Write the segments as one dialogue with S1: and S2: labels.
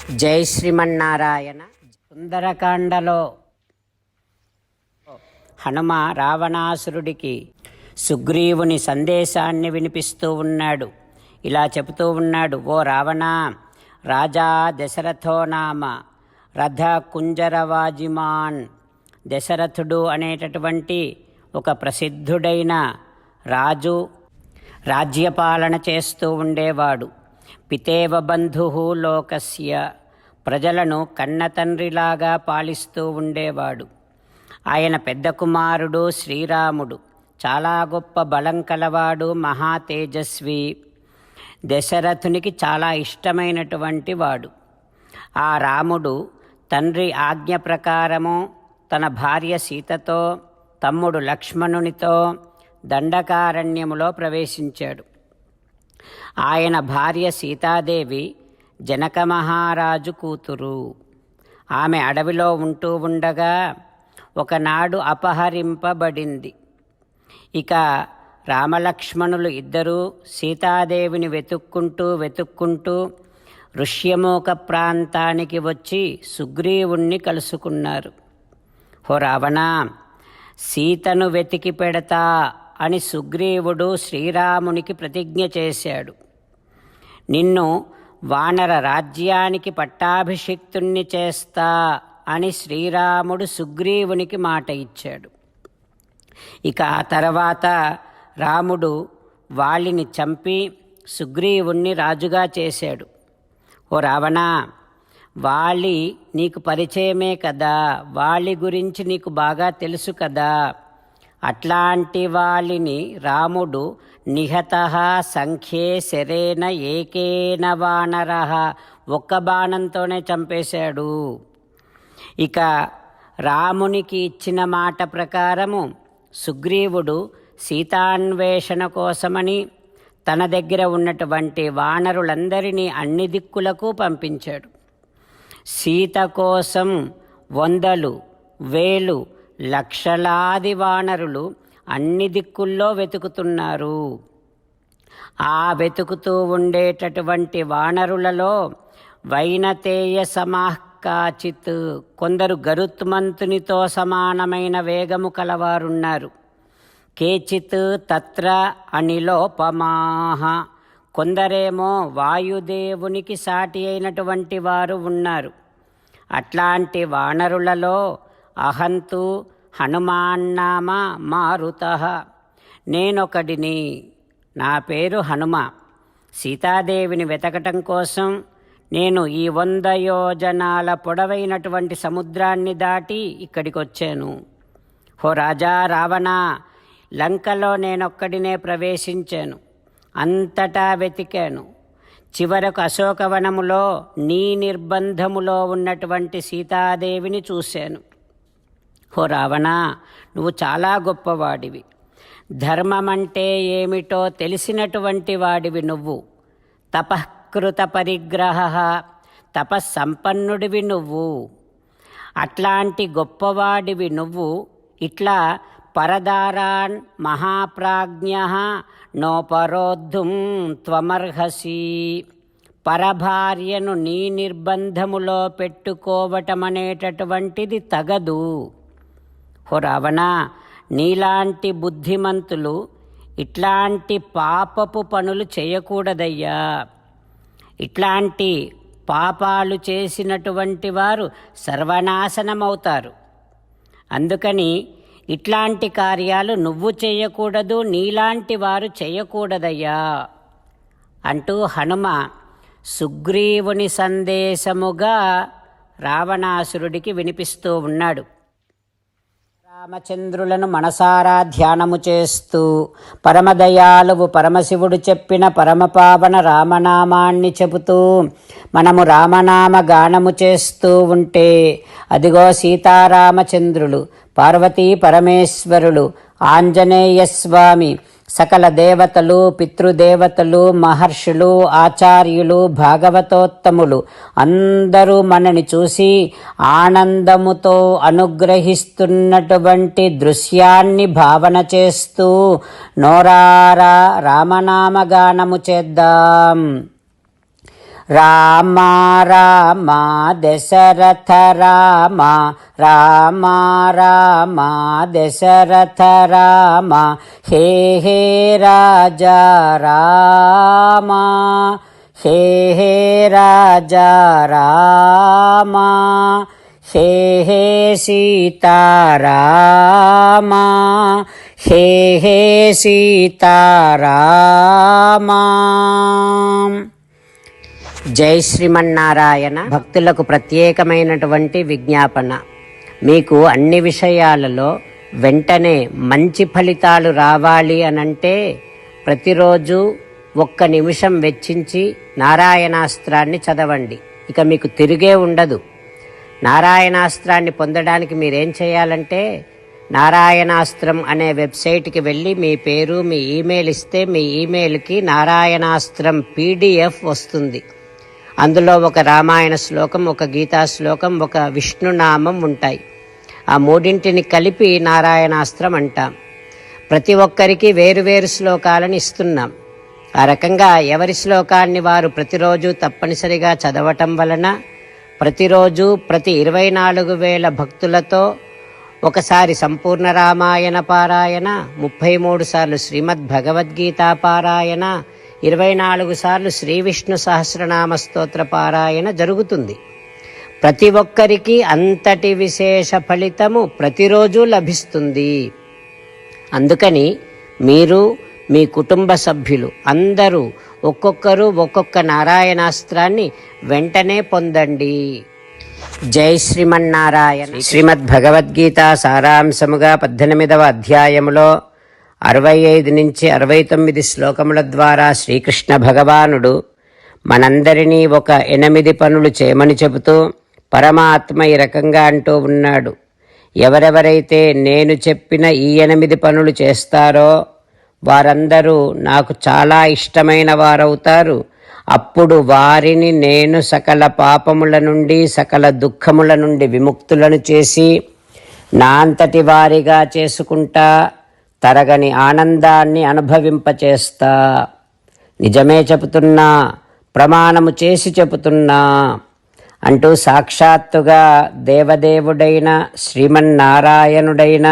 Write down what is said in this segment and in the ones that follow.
S1: జై శ్రీమన్నారాయణ. సుందరకాండలో హనుమ రావణాసురుడికి సుగ్రీవుని సందేశాన్ని వినిపిస్తూ ఉన్నాడు. ఇలా చెబుతూ ఉన్నాడు: ఓ రావణ, రాజా దశరథో నామ రథ కుంజరవాజిమాన్. దశరథుడు అనేటటువంటి ఒక ప్రసిద్ధుడైన రాజు రాజ్యపాలన చేస్తూ ఉండేవాడు. పితేవ బంధుః లోకస్య, ప్రజలను కన్నతండ్రిలాగా పాలిస్తూ ఉండేవాడు. ఆయన పెద్ద కుమారుడు శ్రీరాముడు చాలా గొప్ప బలం కలవాడు, మహా తేజస్వి, దశరథునికి చాలా ఇష్టమైనటువంటి వాడు. ఆ రాముడు తండ్రి ఆజ్ఞ ప్రకారము తన భార్య సీతతో, తమ్ముడు లక్ష్మణునితో దండకారణ్యములో ప్రవేశించాడు. ఆయన భార్య సీతాదేవి జనక మహారాజు కూతురు. ఆమె అడవిలో ఉంటూ ఉండగా ఒకనాడు అపహరింపబడింది. ఇక రామలక్ష్మణులు ఇద్దరూ సీతాదేవిని వెతుక్కుంటూ ఋష్యమూక ప్రాంతానికి వచ్చి సుగ్రీవుణ్ణి కలుసుకున్నారు. ఓ రావణ, సీతను వెతికి పెడతా అని సుగ్రీవుడు శ్రీరామునికి ప్రతిజ్ఞ చేశాడు. నిన్ను వానర రాజ్యానికి పట్టాభిషిక్తుణ్ణి చేస్తా అని శ్రీరాముడు సుగ్రీవునికి మాట ఇచ్చాడు. ఇక ఆ తర్వాత రాముడు వాలిని చంపి సుగ్రీవుణ్ణి రాజుగా చేశాడు. ఓ రావణ, వాలి నీకు పరిచయమే కదా, వాలి గురించి నీకు బాగా తెలుసు కదా. అట్లాంటి వాలిని రాముడు నిహతః సంఖ్యే శరేణ ఏకేన వానరః, ఒక్క బాణంతోనే చంపేశాడు. ఇక రామునికి ఇచ్చిన మాట ప్రకారము సుగ్రీవుడు సీతాన్వేషణ కోసమని తన దగ్గర ఉన్నటువంటి వానరులందరినీ అన్ని దిక్కులకు పంపించాడు. సీత కోసం వందలు, వేలు, లక్షలాది వానరులు అన్ని దిక్కుల్లో వెతుకుతున్నారు. ఆ వెతుకుతూ ఉండేటటువంటి వానరులలో వైనతేయ సమాః కాచిత్, కొందరు గరుత్మంతునితో సమానమైన వేగము కలవారున్నారు. కేచిత్ తత్ర అనిలోపమాః, కొందరేమో వాయుదేవునికి సాటి అయినటువంటి వారు ఉన్నారు. అట్లాంటి వానరులలో అహంతు హనుమాన్నామ మారుతః, నేనొకడిని, నా పేరు హనుమ. సీతాదేవిని వెతకటం కోసం నేను ఈ 100 యోజనాల పొడవైనటువంటి సముద్రాన్ని దాటి ఇక్కడికి వచ్చాను. ఓ రాజా రావణ, లంకలో నేనొక్కడినే ప్రవేశించాను, అంతటా వెతికాను. చివరకు అశోకవనములో నీ నిర్బంధములో ఉన్నటువంటి సీతాదేవిని చూశాను. ఓ రావణ, నువ్వు చాలా గొప్పవాడివి, ధర్మమంటే ఏమిటో తెలిసినటువంటి వాడివి నువ్వు. తపఃకృత పరిగ్రహ, తపస్సంపన్నుడివి నువ్వు. అట్లాంటి గొప్పవాడివి నువ్వు ఇట్లా పరదారాన్ మహాప్రాజ్ఞః నోపరోద్ధుం త్వమర్హసి, పరభార్యను నీ నిర్బంధములో పెట్టుకోవటమనేటటువంటిది తగదు. ఓ రావణ, నీలాంటి బుద్ధిమంతులు ఇట్లాంటి పాపపు పనులు చేయకూడదయ్యా. ఇట్లాంటి పాపాలు చేసినటువంటి వారు సర్వనాశనమవుతారు. అందుకని ఇట్లాంటి కార్యాలు నువ్వు చేయకూడదు, నీలాంటి వారు చేయకూడదయ్యా అంటూ హనుమ సుగ్రీవుని సందేశముగా రావణాసురుడికి వినిపిస్తూ ఉన్నాడు. రామచంద్రులను మనసారా ధ్యానము చేస్తూ పరమదయాళువు పరమశివుడు చెప్పిన పరమపావన రామనామాన్ని చెబుతూ మనము రామనామ గానము చేస్తూ ఉంటే అదిగో సీతారామచంద్రులు, పార్వతీ పరమేశ్వరులు, ఆంజనేయస్వామి, సకల దేవతలు, పితృదేవతలు, మహర్షులు, ఆచార్యులు, భాగవతోత్తములు అందరూ మనని చూసి ఆనందముతో అనుగ్రహిస్తున్నటువంటి దృశ్యాన్ని భావన చేస్తూ నోరారా రామనామగానము చేద్దాం. రామ రామ దశరథ రామ రామ రామ దశరథ రామ హే హే రాజా రామ హే హే రాజా రామ హే హే సీతారామ హే హే సీతారామ. జై శ్రీమన్నారాయణ. భక్తులకు ప్రత్యేకమైనటువంటి విజ్ఞాపన. మీకు అన్ని విషయాలలో వెంటనే మంచి ఫలితాలు రావాలి అనంటే ప్రతిరోజు 1 నిమిషం వెచ్చించి నారాయణాస్త్రాన్ని చదవండి. ఇక మీకు తిరిగే ఉండదు. నారాయణాస్త్రాన్ని పొందడానికి మీరేం చేయాలంటే నారాయణాస్త్రం అనే వెబ్సైట్కి వెళ్ళి మీ పేరు మీ ఈమెయిల్ ఇస్తే మీ ఈమెయిల్కి నారాయణాస్త్రం PDF వస్తుంది. అందులో ఒక రామాయణ శ్లోకం, ఒక గీతా శ్లోకం, ఒక విష్ణునామం ఉంటాయి. ఆ మూడింటిని కలిపి నారాయణాస్త్రం అంటాం. ప్రతి ఒక్కరికి వేరువేరు శ్లోకాలను ఇస్తున్నాం. ఆ రకంగా ఎవరి శ్లోకాన్ని వారు ప్రతిరోజు తప్పనిసరిగా చదవటం వలన ప్రతిరోజు ప్రతి 24,000 భక్తులతో ఒకసారి సంపూర్ణ రామాయణ పారాయణ, 33 సార్లు శ్రీమద్ భగవద్గీత పారాయణ, 24 సార్లు శ్రీ విష్ణు సహస్రనామ స్తోత్ర పారాయణ జరుగుతుంది. ప్రతి ఒక్కరికి అంతటి విశేష ఫలితము ప్రతిరోజు లభిస్తుంది. అందుకని మీరు మీ కుటుంబ సభ్యులు అందరూ ఒక్కొక్కరు ఒక్కొక్క నారాయణాస్త్రాన్ని వెంటనే పొందండి. జై శ్రీమన్నారాయణ. శ్రీమద్ భగవద్గీత సారాంశముగా 18వ అధ్యాయములో 65 నుంచి 69 శ్లోకముల ద్వారా శ్రీకృష్ణ భగవానుడు మనందరినీ ఒక 8 పనులు చేయమని చెబుతూ పరమాత్మ ఈ రకంగా అంటూ ఉన్నాడు. ఎవరెవరైతే నేను చెప్పిన ఈ 8 పనులు చేస్తారో వారందరూ నాకు చాలా ఇష్టమైన వారవుతారు. అప్పుడు వారిని నేను సకల పాపముల నుండి సకల దుఃఖముల నుండి విముక్తులను చేసి నా అంతటి వారిగా చేసుకుంటా, తరగని ఆనందాన్ని అనుభవింపచేస్తా. నిజమే చెబుతున్నా, ప్రమాణము చేసి చెబుతున్నా అంటూ సాక్షాత్తుగా దేవదేవుడైన శ్రీమన్నారాయణుడైన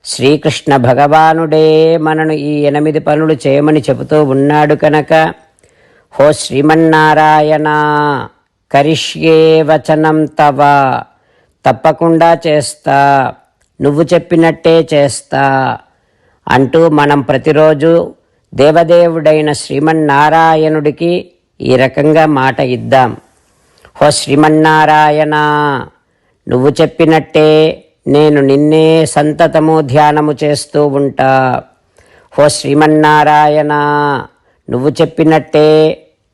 S1: శ్రీకృష్ణ భగవానుడే మనను ఈ 8 పనులు చేయమని చెబుతూ ఉన్నాడు కనుక, హో శ్రీమన్నారాయణ కరిష్యే వచనం తవ, తప్పకుండా చేస్తా, నువ్వు చెప్పినట్టే చేస్తా అంటూ మనం ప్రతిరోజు దేవదేవుడైన శ్రీమన్నారాయణుడికి ఈ రకంగా మాట ఇద్దాం. హో శ్రీమన్నారాయణ, నువ్వు చెప్పినట్టే నేను నిన్నే సంతతము ధ్యానము చేస్తూ ఉంటా. హో శ్రీమన్నారాయణ, నువ్వు చెప్పినట్టే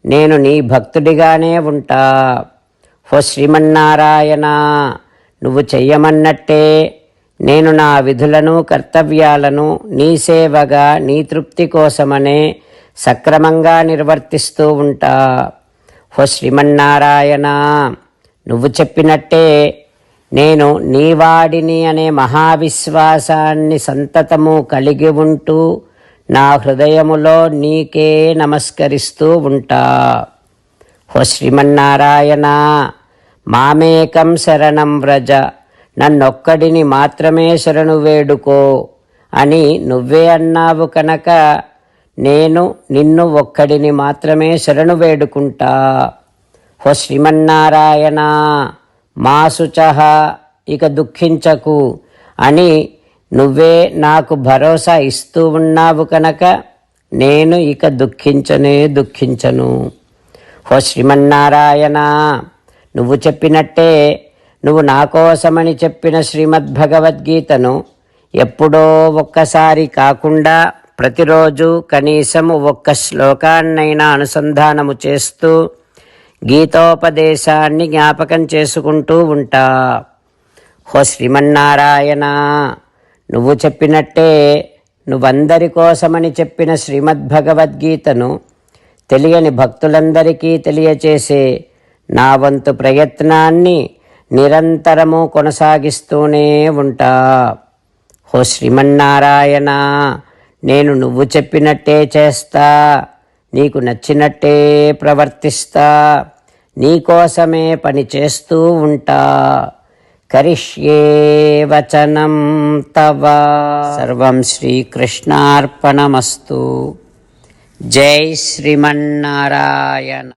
S1: నేను నీ భక్తుడిగానే ఉంటా. హో శ్రీమన్నారాయణ, నువ్వు చెయ్యమన్నట్టే నేను నా విధులను కర్తవ్యాలను నీ సేవగా నీ తృప్తి కోసమనే సక్రమంగా నిర్వర్తిస్తూ ఉంటా. హో శ్రీమన్నారాయణ, నువ్వు చెప్పినట్టే నేను నీవాడిని అనే మహావిశ్వాసాన్ని సంతతము కలిగి ఉంటూ నా హృదయములో నీకే నమస్కరిస్తూ ఉంటా. హో శ్రీమన్నారాయణ, మామేకం శరణం వ్రజ, నన్నొక్కడిని మాత్రమే శరణు వేడుకో అని నువ్వే అన్నావు కనుక నేను నిన్ను ఒక్కడిని మాత్రమే శరణు వేడుకుంటా. హో శ్రీమన్నారాయణ, మా శుచః, ఇక దుఃఖించకు అని నువ్వే నాకు భరోసా ఇస్తూ ఉన్నావు కనుక నేను ఇక దుఃఖించను. హో శ్రీమన్నారాయణ, నువ్వు చెప్పినట్టే నువ్వు నా కోసమని చెప్పిన శ్రీమద్భగవద్గీతను ఎప్పుడో ఒక్కసారి కాకుండా ప్రతిరోజు కనీసం 1 శ్లోకాన్నైనా అనుసంధానము చేస్తూ గీతోపదేశాన్ని జ్ఞాపకం చేసుకుంటూ ఉంటా. హో శ్రీమన్నారాయణ, నువ్వు చెప్పినట్టే నువ్వందరి కోసమని చెప్పిన శ్రీమద్భగవద్గీతను తెలియని భక్తులందరికీ తెలియచేసే నా వంతు ప్రయత్నాన్ని నిరంతరము కొనసాగిస్తూనే ఉంటా. హో శ్రీమన్నారాయణ, నేను నువ్వు చెప్పినట్టే చేస్తా, నీకు నచ్చినట్టే ప్రవర్తిస్తా, నీకోసమే పని చేస్తూ ఉంటా. కరిష్యే వచనం తవ. సర్వం శ్రీకృష్ణార్పణమస్తు. జై శ్రీమన్నారాయణ.